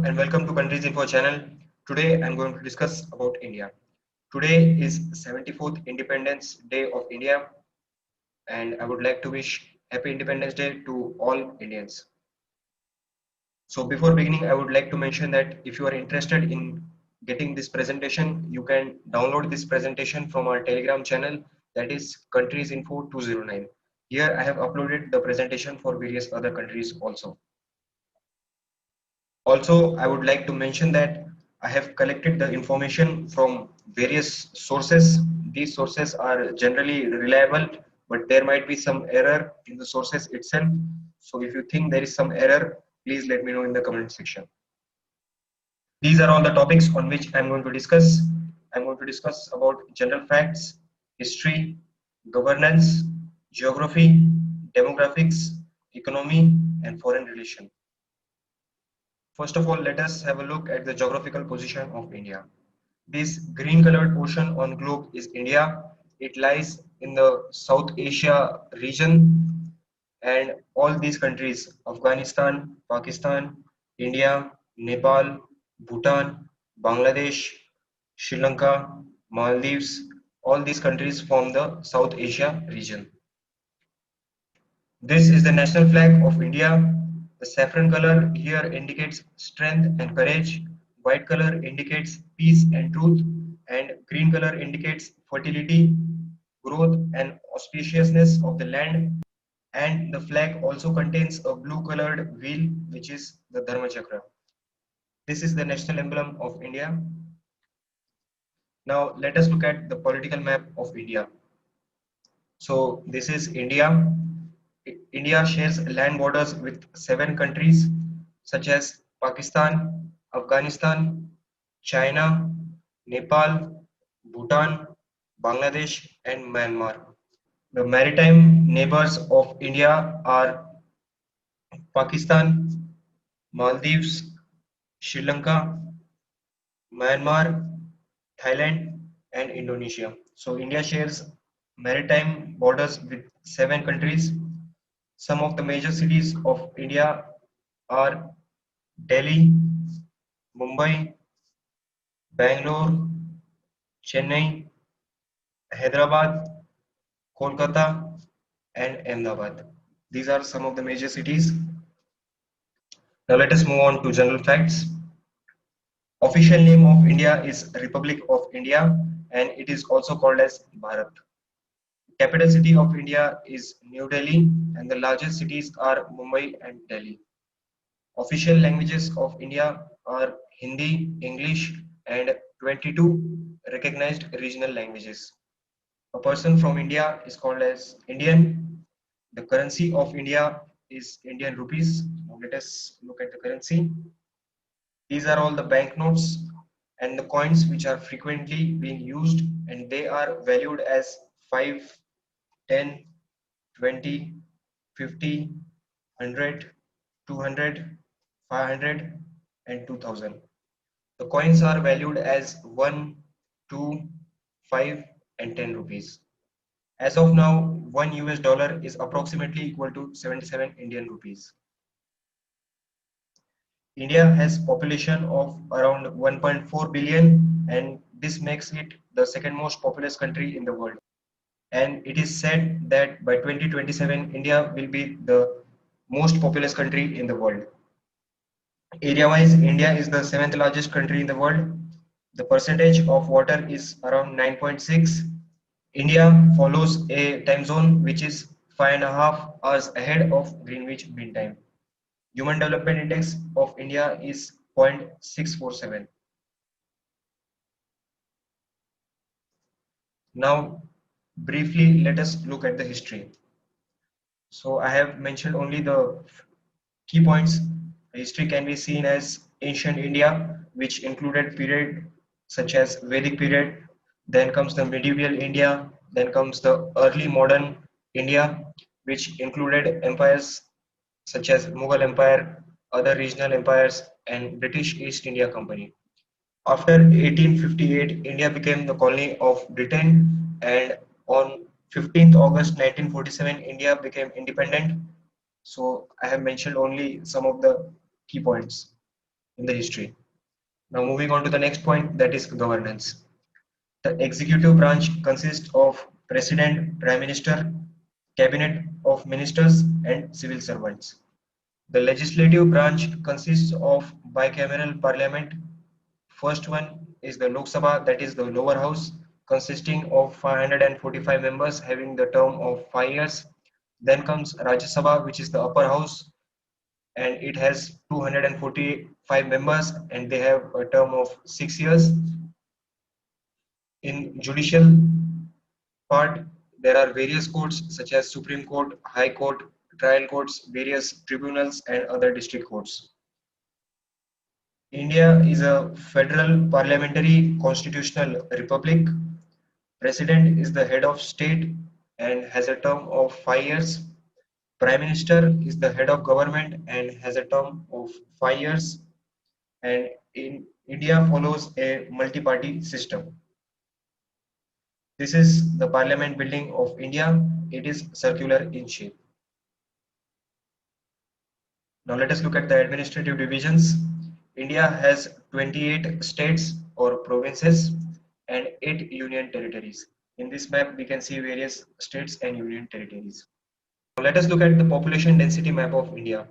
and welcome to Countries Info channel. Today I'm going to discuss about India. Today is 74th Independence Day of India and I would like to wish Happy Independence Day to all Indians. So before beginning I would like to mention that if you are interested in getting this presentation, you can download this presentation from our Telegram channel, that is Countries Info 209. Here I have uploaded the presentation for various other countries also. Also, I would like to mention that I have collected the information from various sources. These sources are generally reliable, but there might be some error in the sources itself. So if you think there is some error, please let me know in the comment section. These are all the topics on which I'm going to discuss. I'm going to discuss about general facts, history, governance, geography, demographics, economy, and foreign relation. First of all, let us have a look at the geographical position of India. This green colored ocean on globe is India. It lies in the South Asia region, and all these countries, Afghanistan, Pakistan, India, Nepal, Bhutan, Bangladesh, Sri Lanka, Maldives, all these countries form the South Asia region. This is the national flag of India. The saffron color here indicates strength and courage, white color indicates peace and truth, and green color indicates fertility, growth, and auspiciousness of the land. And the flag also contains a blue colored wheel, which is the Dharma Chakra. This is the national emblem of India. Now, let us look at the political map of India. So, this is India. India shares land borders with 7 countries such as Pakistan, Afghanistan, China, Nepal, Bhutan, Bangladesh, and Myanmar. The maritime neighbors of India are Pakistan, Maldives, Sri Lanka, Myanmar, Thailand, and Indonesia. So India shares maritime borders with 7 countries. Some of the major cities of India are Delhi, Mumbai, Bangalore, Chennai, Hyderabad, Kolkata, and Ahmedabad. These are some of the major cities. Now let us move on to general facts. Official name of India is Republic of India and it is also called as Bharat. Capital city of India is New Delhi and the largest cities are Mumbai and Delhi. Official languages of India are Hindi, English, and 22 recognized regional languages. A person from India is called as Indian. The currency of India is Indian rupees. Now let us look at the currency. These are all the banknotes and the coins which are frequently being used, and they are valued as 5, 10, 20, 50, 100, 200, 500, and 2000. The coins are valued as 1, 2, 5, and 10 rupees. As of now, 1 US dollar is approximately equal to 77 Indian rupees. India has population of around 1.4 billion and this makes it the second most populous country in the world. And it is said that by 2027, India will be the most populous country in the world. Area-wise, India is the 7th largest country in the world. The percentage of water is around 9.6. India follows a time zone which is 5.5 hours ahead of Greenwich Mean Time. Human Development Index of India is 0.647. Now, briefly, let us look at the history. So, I have mentioned only the key points. History can be seen as ancient India, which included period such as Vedic period. Then comes the medieval India. Then comes the early modern India, which included empires such as Mughal Empire, other regional empires, and British East India Company. After 1858, India became the colony of Britain, and on 15th August 1947, India became independent. So I have mentioned only some of the key points. in the history. Now moving on to the next point, that is governance. The executive branch consists of president, prime minister, cabinet of ministers and civil servants. The legislative branch consists of bicameral parliament. First one is the Lok Sabha, that is the lower house, consisting of 545 members having the term of 5 years. Then comes Rajya Sabha, which is the upper house, and it has 245 members and they have a term of 6 years. In judicial part, there are various courts such as Supreme Court, High Court, trial courts, various tribunals, and other district courts. India is a federal parliamentary constitutional republic. President is the head of state and has a term of 5 years. Prime Minister is the head of government and has a term of 5 years. And in India follows a multi-party system. This is the Parliament building of India. It is circular in shape. Now let us look at the administrative divisions. India has 28 states or provinces and 8 union territories. In this map, we can see various states and union territories. Now let us look at the population density map of India.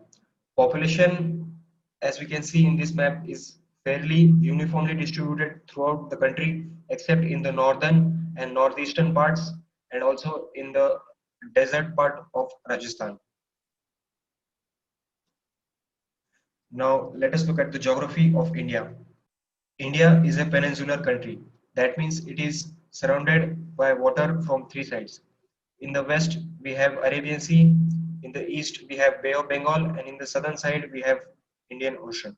Population, as we can see in this map, is fairly uniformly distributed throughout the country, except in the northern and northeastern parts, and also in the desert part of Rajasthan. Now let us look at the geography of India. India is a peninsular country. That means it is surrounded by water from three sides. In the west, we have Arabian Sea. In the east, we have Bay of Bengal, and in the southern side, we have Indian Ocean.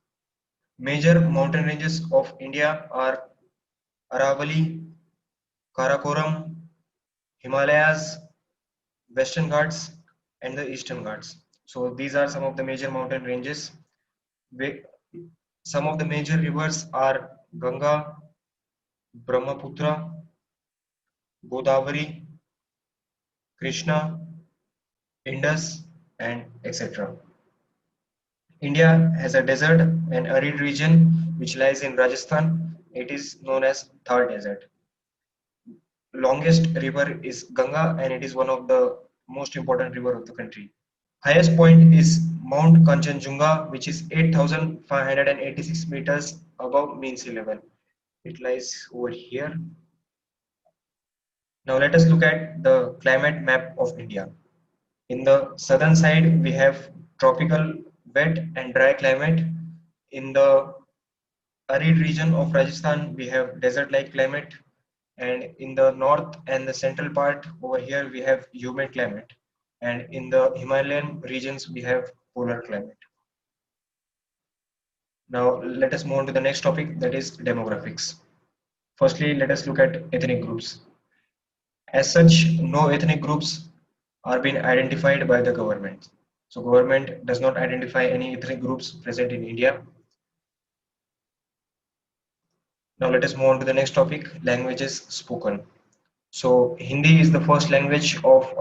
Major mountain ranges of India are Aravalli, Karakoram, Himalayas, Western Ghats, and the Eastern Ghats. So these are some of the major mountain ranges. Some of the major rivers are Ganga, Brahmaputra, Godavari, Krishna, Indus, and etc. India has a desert and arid region which lies in Rajasthan. It is known as Thar Desert. Longest river is Ganga and it is one of the most important river of the country. Highest point is Mount Kanchenjunga, which is 8,586 meters above mean sea level. It lies over here. Now let us look at the climate map of India. In the southern side, we have tropical wet and dry climate. In the arid region of Rajasthan, we have desert-like climate. And in the north and the central part over here, we have humid climate. And in the Himalayan regions, we have polar climate. Now let us move on to the next topic, that is demographics. Firstly, let us look at ethnic groups. As such, no ethnic groups are being identified by the government. So government does not identify any ethnic groups present in India. Now let us move on to the next topic, languages spoken. So Hindi is the first language of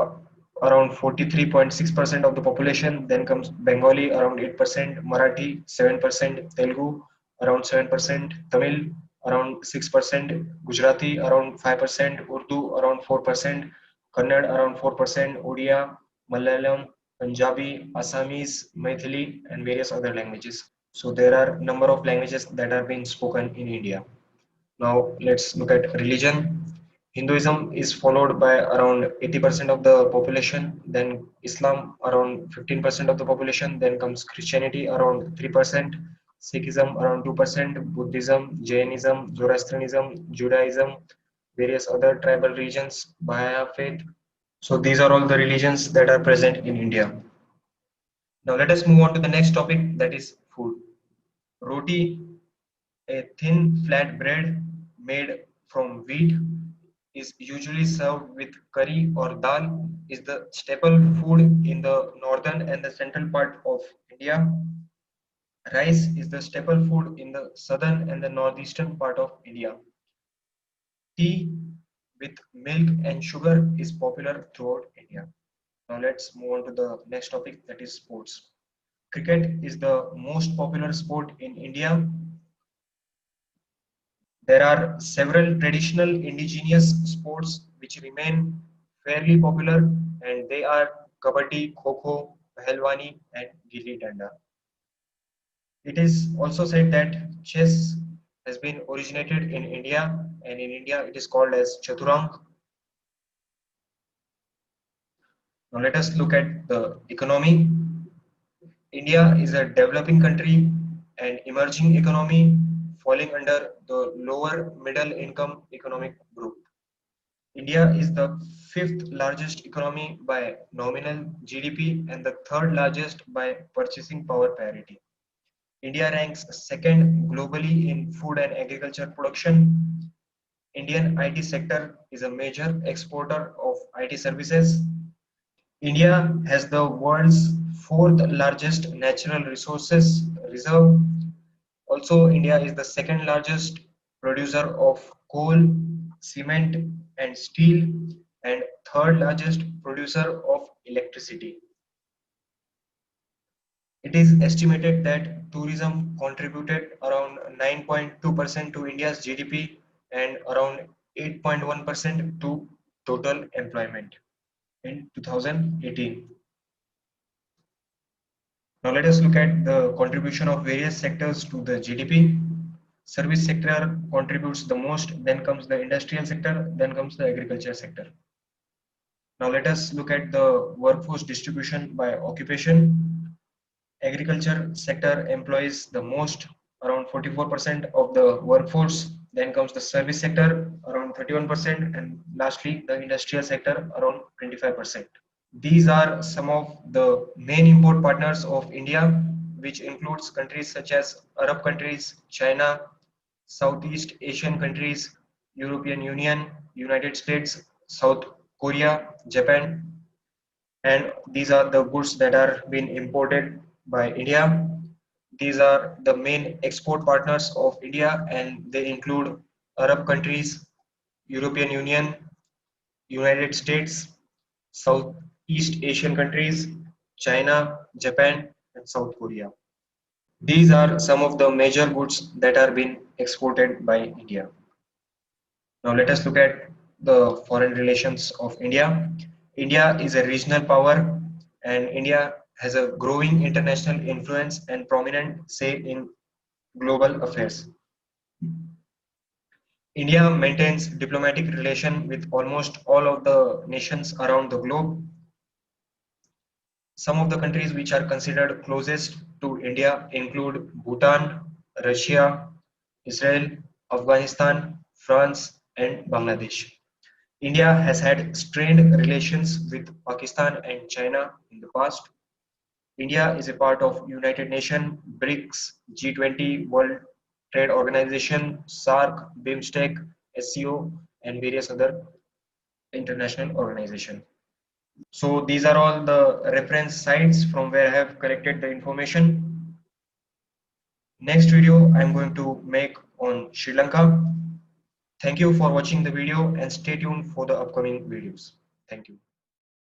around 43.6% of the population. Then comes Bengali around 8%, Marathi 7%, Telugu around 7%, Tamil around 6%, Gujarati around 5%, Urdu around 4%, Kannada around 4%, Odia, Malayalam, Punjabi, Assamese, Maithili, and various other languages. So there are number of languages that are being spoken in India. Now let's look at religion. Hinduism is followed by around 80% of the population, then Islam around 15% of the population, then comes Christianity around 3%, Sikhism around 2%, Buddhism, Jainism, Zoroastrianism, Judaism, various other tribal regions, Bahaya faith. So these are all the religions that are present in India. Now let us move on to the next topic, that is food. Roti, a thin flat bread made from wheat, is usually served with curry or dal, is the staple food in the northern and the central part of India. Rice is the staple food in the southern and the northeastern part of India. Tea with milk and sugar is popular throughout India. Now let's move on to the next topic, that is sports. Cricket is the most popular sport in India. There are several traditional indigenous sports which remain fairly popular, and they are Kabaddi, Kho-Kho, Pahalwani, and Gilli Danda. It is also said that chess has been originated in India, and in India it is called as Chaturang. Now let us look at the economy. India is a developing country and emerging economy falling under the lower middle income economic group. India is the fifth largest economy by nominal GDP and the third largest by purchasing power parity. India ranks second globally in food and agriculture production. Indian IT sector is a major exporter of IT services. India has the world's fourth largest natural resources reserve. Also, India is the second largest producer of coal, cement, and steel, and third largest producer of electricity. It is estimated that tourism contributed around 9.2% to India's GDP and around 8.1% to total employment in 2018. Now let us look at the contribution of various sectors to the GDP. Service sector contributes the most, then comes the industrial sector, then comes the agriculture sector. Now let us look at the workforce distribution by occupation. Agriculture sector employs the most, around 44% of the workforce. Then comes the service sector, around 31%, and lastly the industrial sector, around 25%. These are some of the main import partners of India, which includes countries such as Arab countries, China, Southeast Asian countries, European Union, United States, South Korea, Japan, and these are the goods that are being imported by India. These are the main export partners of India, and they include Arab countries, European Union, United States, Southeast Asian countries, China, Japan, and South Korea. These are some of the major goods that are being exported by India. Now let us look at the foreign relations of India. India is a regional power, and India has a growing international influence and prominent say in global affairs. India maintains diplomatic relation with almost all of the nations around the globe. Some of the countries which are considered closest to India include Bhutan, Russia, Israel, Afghanistan, France, and Bangladesh. India has had strained relations with Pakistan and China in the past. India is a part of United Nations, BRICS, G20, World Trade Organization, SAARC, BIMSTEC, SCO, and various other international organizations. So these are all the reference sites from where I have collected the information. Next video I'm going to make on Sri Lanka. Thank you for watching the video and stay tuned for the upcoming videos. Thank you.